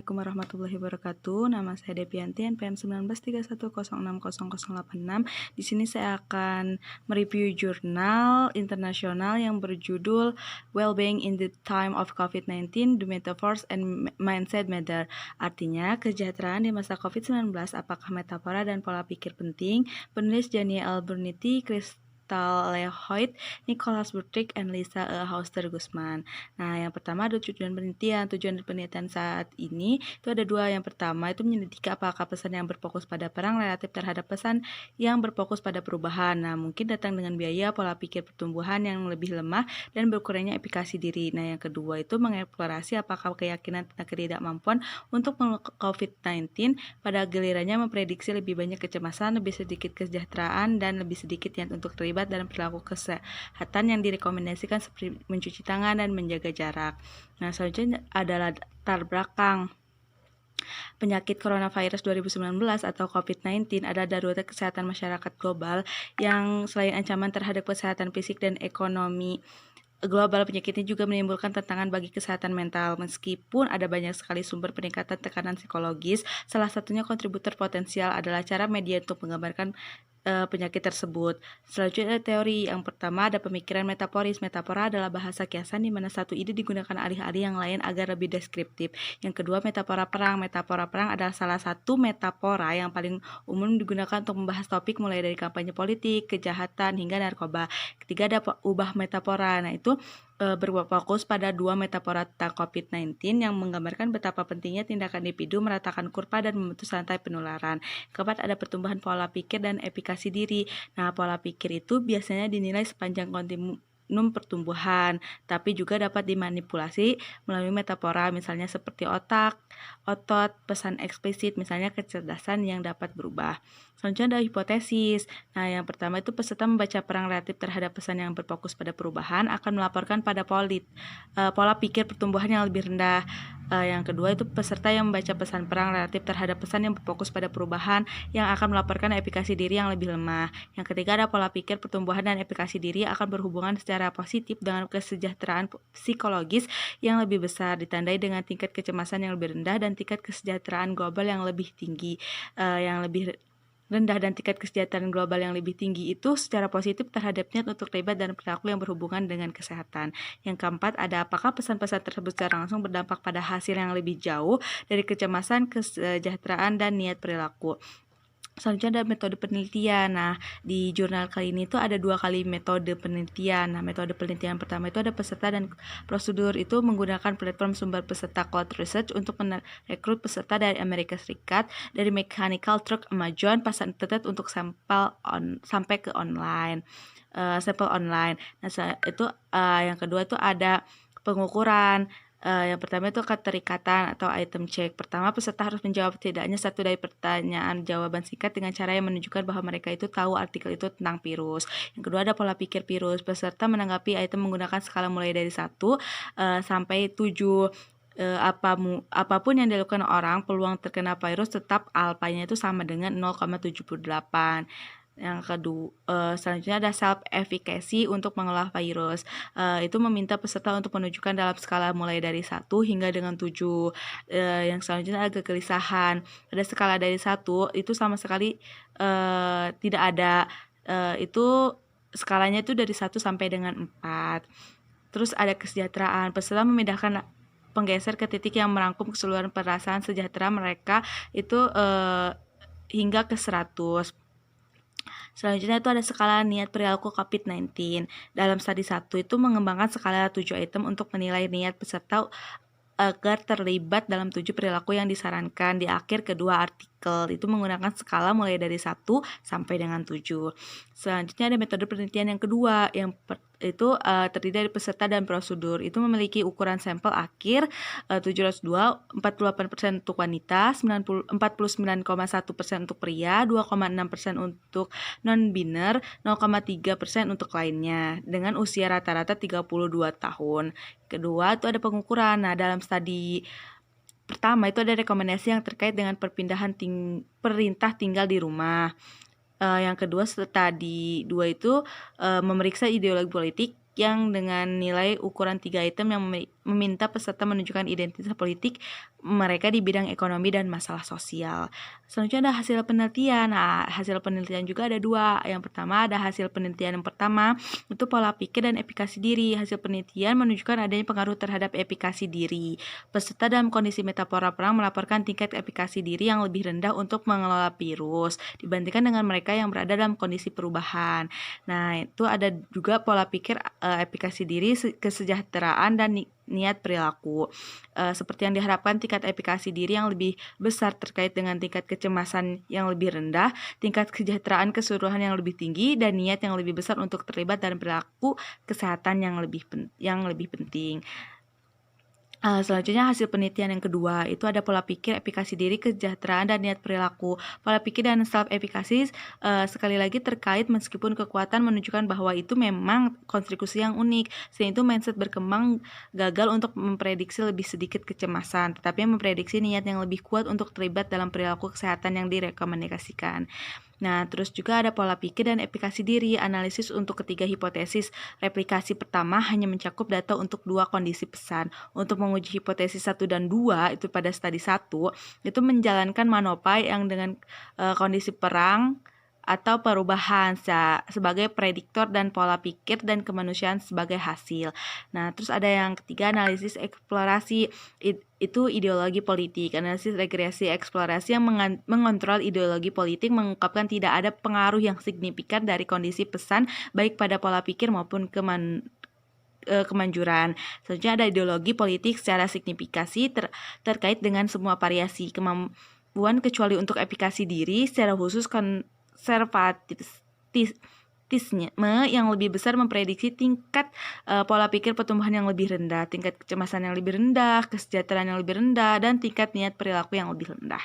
Assalamualaikum warahmatullahi wabarakatuh. Nama saya Devianti, NPM 1931060086. Di sini saya akan mereview jurnal internasional yang berjudul Well-being in the Time of COVID-19: The Metaphors and Mindset Matter. Artinya, kesejahteraan di masa COVID-19, apakah metafora dan pola pikir penting? Penulis Janie Albernitti, Crystal Lehoit, Nicholas Buttrick, and Lisa Hauster Guzman. Nah, yang pertama adalah tujuan penelitian. Tujuan penelitian saat ini itu ada dua. Yang pertama itu menyelidiki apakah pesan yang berfokus pada perang relatif terhadap pesan yang berfokus pada perubahan. Nah, mungkin datang dengan biaya pola pikir pertumbuhan yang lebih lemah dan berkurangnya efikasi diri. Nah, yang kedua itu mengeksplorasi apakah keyakinan tentang ketidakmampuan untuk COVID-19 pada gilirannya memprediksi lebih banyak kecemasan, lebih sedikit kesejahteraan, dan lebih sedikit yang untuk terlibat dalam perilaku kesehatan yang direkomendasikan seperti mencuci tangan dan menjaga jarak. Nah, selanjutnya adalah latar belakang. Penyakit coronavirus 2019 atau COVID-19 adalah darurat kesehatan masyarakat global yang selain ancaman terhadap kesehatan fisik dan ekonomi global, penyakit ini juga menimbulkan tantangan bagi kesehatan mental. Meskipun ada banyak sekali sumber peningkatan tekanan psikologis, salah satunya kontributor potensial adalah cara media untuk menggambarkan penyakit tersebut. Selanjutnya teori. Yang pertama ada pemikiran metaforis. Metafora adalah bahasa kiasan di mana satu ide digunakan alih-alih yang lain agar lebih deskriptif. Yang kedua, metafora perang. Metafora perang adalah salah satu metafora yang paling umum digunakan untuk membahas topik mulai dari kampanye politik, kejahatan, hingga narkoba. Ketiga, ada ubah metafora. Nah, itu berfokus pada dua metafora tentang COVID-19 yang menggambarkan betapa pentingnya tindakan individu meratakan kurva dan memutus rantai penularan. Keempat, ada pertumbuhan pola pikir dan efikasi diri. Nah, pola pikir itu biasanya dinilai sepanjang kontinum pertumbuhan, tapi juga dapat dimanipulasi melalui metafora, misalnya seperti otak, otot, pesan eksplisit, misalnya kecerdasan yang dapat berubah. Selanjutnya ada hipotesis. Nah, yang pertama itu peserta membaca perang relatif terhadap pesan yang berfokus pada perubahan akan melaporkan pada pola pikir pertumbuhan yang lebih rendah. Yang kedua itu peserta yang membaca pesan perang relatif terhadap pesan yang berfokus pada perubahan yang akan melaporkan efikasi diri yang lebih lemah. Yang ketiga ada pola pikir pertumbuhan dan efikasi diri akan berhubungan secara positif dengan kesejahteraan psikologis yang lebih besar, ditandai dengan tingkat kecemasan yang lebih rendah dan tingkat kesejahteraan global yang lebih tinggi. Yang lebih rendah dan tingkat kesejahteraan global yang lebih tinggi itu secara positif terhadap niat untuk terlibat dan perilaku yang berhubungan dengan kesehatan. Yang keempat, ada apakah pesan-pesan tersebut secara langsung berdampak pada hasil yang lebih jauh dari kecemasan, kesejahteraan, dan niat perilaku. Selanjutnya ada metode penelitian. Nah, di jurnal kali ini tuh ada dua kali metode penelitian. Nah, metode penelitian pertama itu ada peserta dan prosedur, itu menggunakan platform sumber peserta Cloud Research untuk merekrut peserta dari Amerika Serikat, dari Mechanical Turk Amazon, pasar internet untuk sampai ke online. Sampel online. Nah, itu yang kedua itu ada pengukuran. Yang pertama itu keterikatan atau item check. Pertama, peserta harus menjawab setidaknya satu dari pertanyaan jawaban singkat dengan cara yang menunjukkan bahwa mereka itu tahu artikel itu tentang virus. Yang kedua ada pola pikir virus. Peserta menanggapi item menggunakan skala mulai dari 1 sampai 7. Apapun yang dilakukan orang, peluang terkena virus tetap alfanya itu sama dengan 0,78. Yang kedua, selanjutnya ada self efficacy untuk mengolah virus. Itu meminta peserta untuk menunjukkan dalam skala mulai dari 1 hingga dengan 7. Yang selanjutnya ada kegelisahan. Pada skala dari 1 itu sama sekali tidak ada. Itu skalanya itu dari 1 sampai dengan 4. Terus ada kesejahteraan. Peserta memindahkan penggeser ke titik yang merangkum keseluruhan perasaan sejahtera mereka itu hingga ke 100. Selanjutnya itu ada skala niat perilaku COVID-19. Dalam studi 1 itu mengembangkan skala 7 item untuk menilai niat peserta agar terlibat dalam 7 perilaku yang disarankan. Di akhir kedua artikel itu menggunakan skala mulai dari 1 sampai dengan 7. Selanjutnya ada metode penelitian yang kedua, yang itu terdiri dari peserta dan prosedur. Itu memiliki ukuran sampel akhir 702, 48% untuk wanita, 49,1% untuk pria, 2,6% untuk non-biner, 0,3% untuk lainnya, dengan usia rata-rata 32 tahun. Kedua itu ada pengukuran. Nah, dalam studi pertama itu ada rekomendasi yang terkait dengan perpindahan perintah tinggal di rumah. Yang kedua, studi 2 itu memeriksa ideologi politik yang dengan nilai ukuran 3 item yang meminta peserta menunjukkan identitas politik mereka di bidang ekonomi dan masalah sosial. Selanjutnya ada hasil penelitian. Nah, hasil penelitian juga ada dua. Yang pertama ada hasil penelitian yang pertama itu pola pikir dan efikasi diri. Hasil penelitian menunjukkan adanya pengaruh terhadap efikasi diri. Peserta dalam kondisi metafora perang melaporkan tingkat efikasi diri yang lebih rendah untuk mengelola virus dibandingkan dengan mereka yang berada dalam kondisi perubahan. Nah, itu ada juga pola pikir efikasi diri, kesejahteraan, dan niat perilaku. Seperti yang diharapkan, tingkat efikasi diri yang lebih besar terkait dengan tingkat kecemasan yang lebih rendah, tingkat kesejahteraan keseluruhan yang lebih tinggi, dan niat yang lebih besar untuk terlibat dalam perilaku kesehatan yang lebih penting. Selanjutnya hasil penelitian yang kedua itu ada pola pikir, efikasi diri, kesejahteraan, dan niat perilaku. Pola pikir dan self-efikasi sekali lagi terkait meskipun kekuatan menunjukkan bahwa itu memang konstruksi yang unik. Selain itu mindset berkembang gagal untuk memprediksi lebih sedikit kecemasan, tetapi memprediksi niat yang lebih kuat untuk terlibat dalam perilaku kesehatan yang direkomendasikan. Nah, terus juga ada pola pikir dan efikasi diri. Analisis untuk ketiga hipotesis. Replikasi pertama hanya mencakup data untuk dua kondisi pesan. Untuk menguji hipotesis 1 dan 2 itu pada studi 1 itu menjalankan manopai yang dengan kondisi perang atau perubahan sebagai prediktor dan pola pikir dan kemanusiaan sebagai hasil. Nah, terus ada yang ketiga analisis eksplorasi, itu ideologi politik. Analisis regresi eksplorasi yang mengontrol ideologi politik mengungkapkan tidak ada pengaruh yang signifikan dari kondisi pesan baik pada pola pikir maupun kemanjuran. Selanjutnya ada ideologi politik secara signifikasi terkait dengan semua variasi kemampuan kecuali untuk efikasi diri, secara khusus konservatisme yang lebih besar memprediksi tingkat pola pikir pertumbuhan yang lebih rendah, tingkat kecemasan yang lebih rendah, kesejahteraan yang lebih rendah, dan tingkat niat perilaku yang lebih rendah.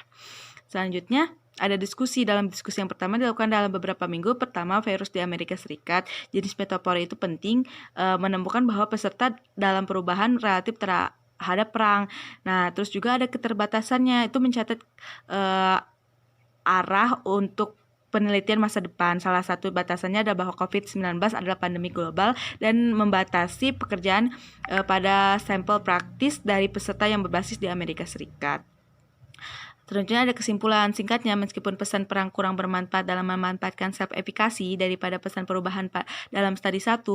Selanjutnya ada diskusi. Dalam diskusi yang pertama dilakukan dalam beberapa minggu pertama virus di Amerika Serikat, jenis metafora itu penting menemukan bahwa peserta dalam perubahan relatif terhadap perang. Nah, terus juga ada keterbatasannya, itu mencatat arah untuk penelitian masa depan. Salah satu batasannya adalah bahwa COVID-19 adalah pandemi global dan membatasi pekerjaan pada sampel praktis dari peserta yang berbasis di Amerika Serikat. Selanjutnya ada kesimpulan singkatnya, meskipun pesan perang kurang bermanfaat dalam memanfaatkan self-efikasi daripada pesan perubahan dalam studi 1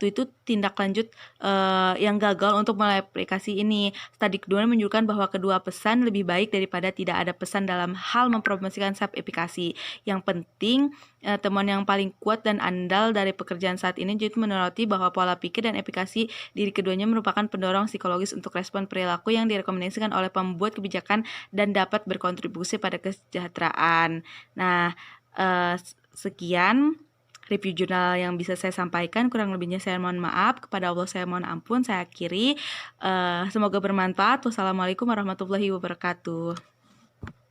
itu tindak lanjut yang gagal untuk mereplikasi ini. Studi kedua menunjukkan bahwa kedua pesan lebih baik daripada tidak ada pesan dalam hal mempromosikan self-efikasi. Yang penting, temuan yang paling kuat dan andal dari pekerjaan saat ini jadi menyoroti bahwa pola pikir dan efikasi diri keduanya merupakan pendorong psikologis untuk respon perilaku yang direkomendasikan oleh pembuat kebijakan dan dapat berkontribusi pada kesejahteraan. Nah, sekian review jurnal yang bisa saya sampaikan. Kurang lebihnya saya mohon maaf. Kepada Allah saya mohon ampun. Saya akhiri. Semoga bermanfaat. Wassalamualaikum warahmatullahi wabarakatuh.